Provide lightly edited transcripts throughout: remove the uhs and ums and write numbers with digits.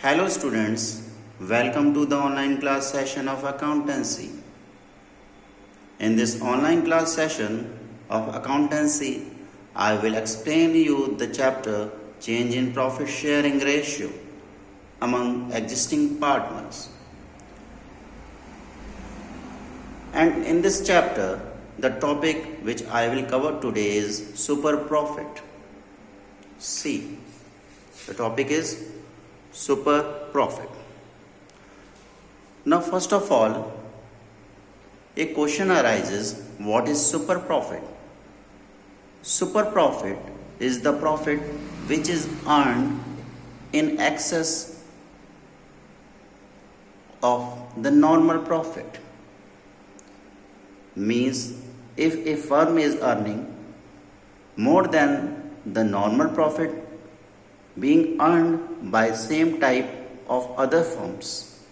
Hello students, welcome to the online class session of accountancy. In this online class session of accountancy, I will explain you the chapter change in profit sharing ratio among existing partners. And in this chapter, the topic which I will cover today is super profit. See, the topic is super profit. Now, first of all, a question arises, what is super profit? Super profit is the profit which is earned in excess of the normal profit. Means if a firm is earning more than the normal profit being earned by same type of other firms,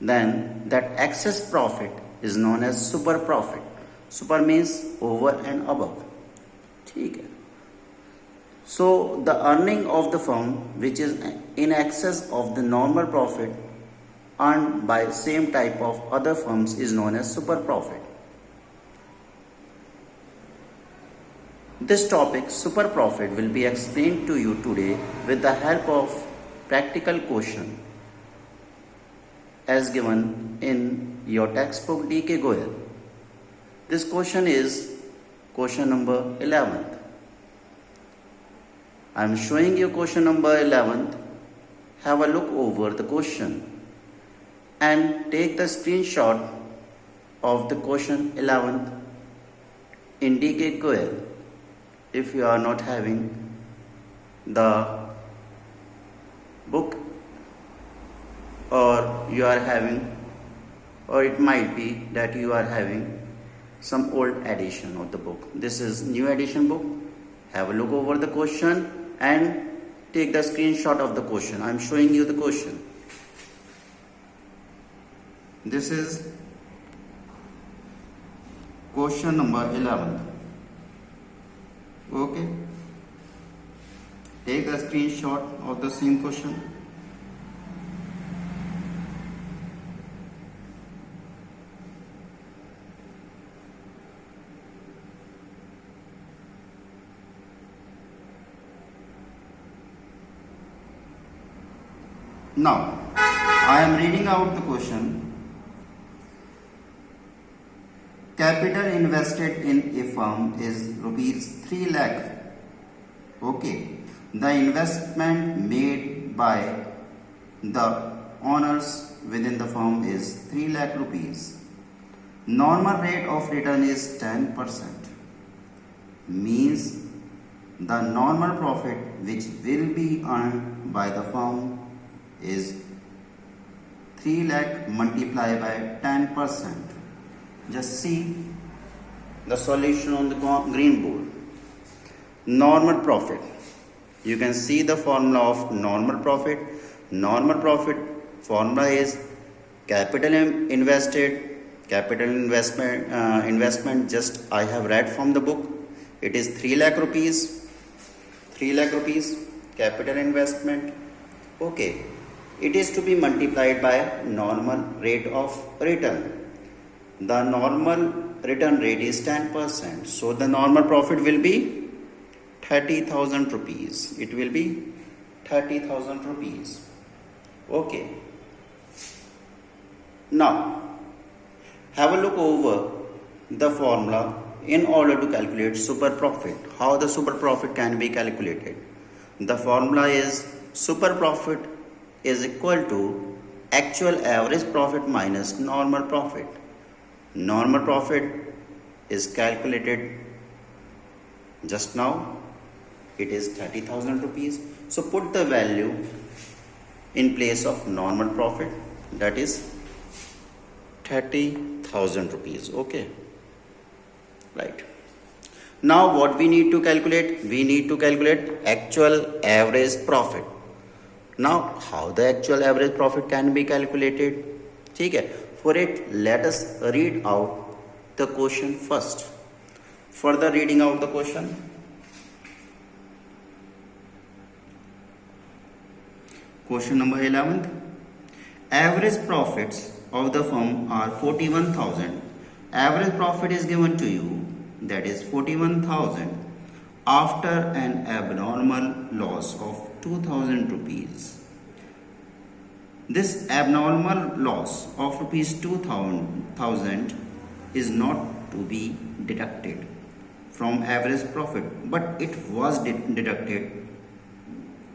then that excess profit is known as super profit. Super means over and above. ठीक है. So the earning of the firm which is in excess of the normal profit earned by same type of other firms is known as super profit. This topic, super profit, will be explained to you today with the help of practical question as given in your textbook D.K. Goyal. This question is question number 11th. I am showing you question number 11th. Have a look over the question and take the screenshot of the question 11th in D.K. Goyal. If you are not having the book, or you are having, or it might be that you are having some old edition of the book. This is new edition book. Have a look over the question and take the screenshot of the question. I am showing you the question. This is question number 11. Okay. Take the screenshot of the same question. Now, I am reading out the question. Capital invested in a firm is rupees 3 lakh. Okay. The investment made by the owners within the firm is 3 lakh rupees. Normal rate of return is 10%. Means the normal profit which will be earned by the firm is 3 lakh multiplied by 10%. Just see the solution on the green board. Normal profit. You can see the formula of normal profit. Normal profit formula is capital invested, capital investment just I have read from the book. It is 3 lakh rupees. 3 lakh rupees capital investment. Okay. It is to be multiplied by normal rate of return. The normal return rate is 10%. So the normal profit will be 30,000 rupees. It will be 30,000 rupees. Okay. Now, have a look over the formula in order to calculate super profit. How the super profit can be calculated? The formula is super profit is equal to actual average profit minus normal profit. Normal profit is calculated just now. It is 30,000 rupees. So put the value in place of normal profit, that is 30,000 rupees. Okay. Right. Now what we need to calculate? We need to calculate actual average profit. Now how the actual average profit can be calculated? Okay. For it, let us read out the question first. Further reading out the question. Question number 11th. Average profits of the firm are 41,000. Average profit is given to you, that is 41,000 after an abnormal loss of 2,000 rupees. This abnormal loss of rupees 2,000 is not to be deducted from average profit, but it was deducted.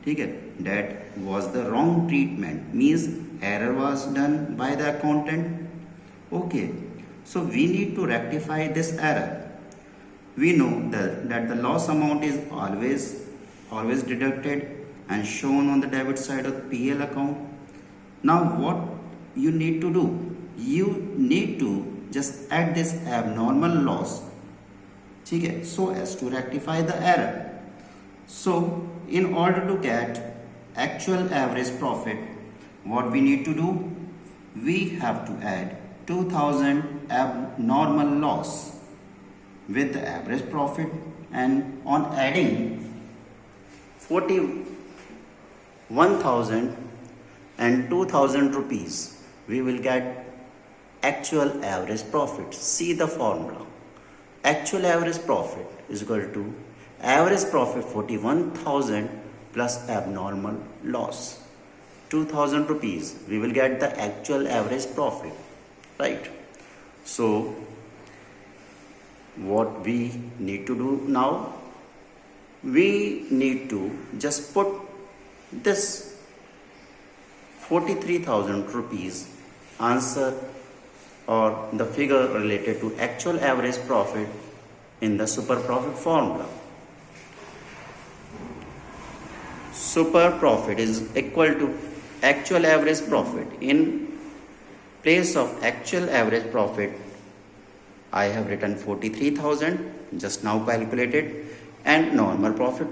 ठीक है, that was the wrong treatment, means error was done by the accountant. Okay, so we need to rectify this error. We know that the loss amount is always deducted and shown on the debit side of the PL account. Now what you need to do? You need to just add this abnormal loss, ठीक है, so as to rectify the error. So in order to get actual average profit, what we need to do? We have to add 2,000 abnormal loss with the average profit, and on adding 41,000 and 2,000 rupees, we will get actual average profit. See the formula. Actual average profit is equal to average profit 41,000 plus abnormal loss 2,000 rupees. We will get the actual average profit, right? So what we need to do now? We need to just put this 43,000 rupees answer or the figure related to actual average profit in the super profit formula. Super profit is equal to actual average profit. In place of actual average profit, I have written 43,000 just now calculated, and normal profit.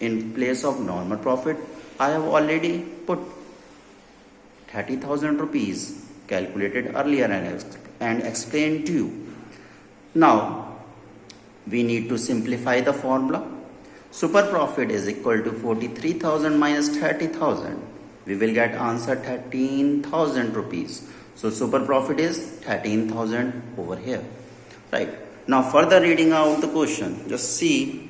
In place of normal profit, I have already put 30,000 rupees calculated earlier and explained to you. Now we need to simplify the formula. Super profit is equal to 43,000 minus 30,000. We will get answer 13,000 rupees. So super profit is 13,000 over here, right? Now further reading out the question, just see.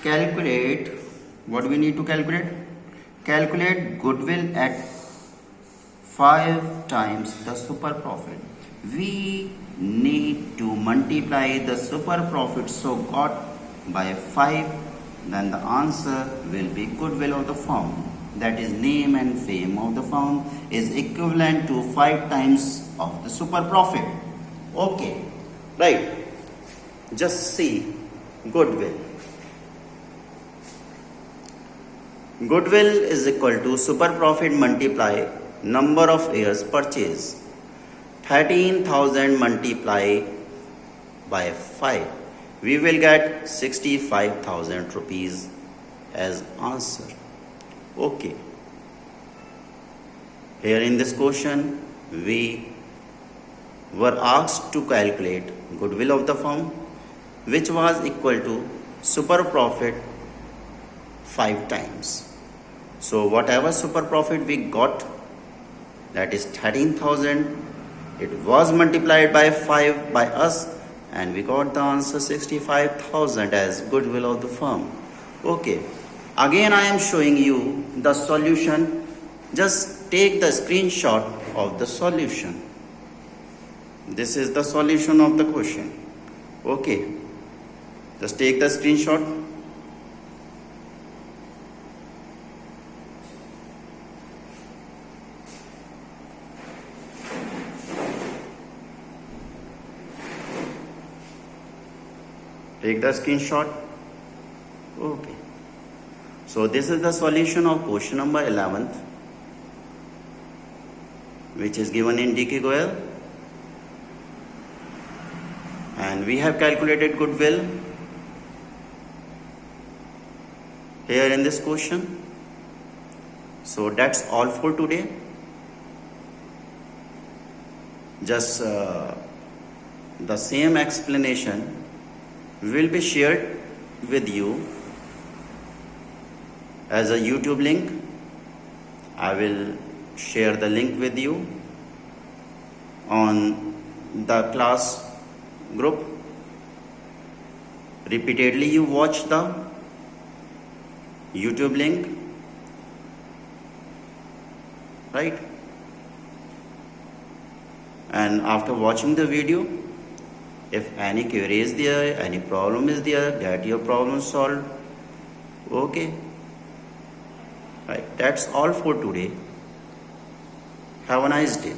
Calculate, what we need to calculate? Calculate goodwill at 5 times the super profit. We need to multiply the super profit so got by 5, then the answer will be goodwill of the firm, that is name and fame of the firm, is equivalent to 5 times of the super profit. Okay, right? Just see goodwill. Goodwill is equal to super profit multiply number of years purchase. 13,000 multiply by 5. We will get 65,000 rupees as answer. Okay. Here in this question, we were asked to calculate goodwill of the firm, which was equal to super profit 5 times. So whatever super profit we got, that is 13,000, it was multiplied by 5 by us, and we got the answer 65,000 as goodwill of the firm. Okay, again I am showing you the solution. Just take the screenshot of the solution. This is the solution of the question. Okay, just take the screenshot. Take the screenshot. Okay. So this is the solution of question number 11th, which is given in DK Goyal. And we have calculated goodwill here in this question. So that's all for today. Just the same explanation will be shared with you as a YouTube link. I will share the link with you on the class group. Repeatedly you watch the YouTube link, right? And after watching the video, if any query is there, any problem is there, get your problem solved. Okay, right, that's all for today. Have a nice day.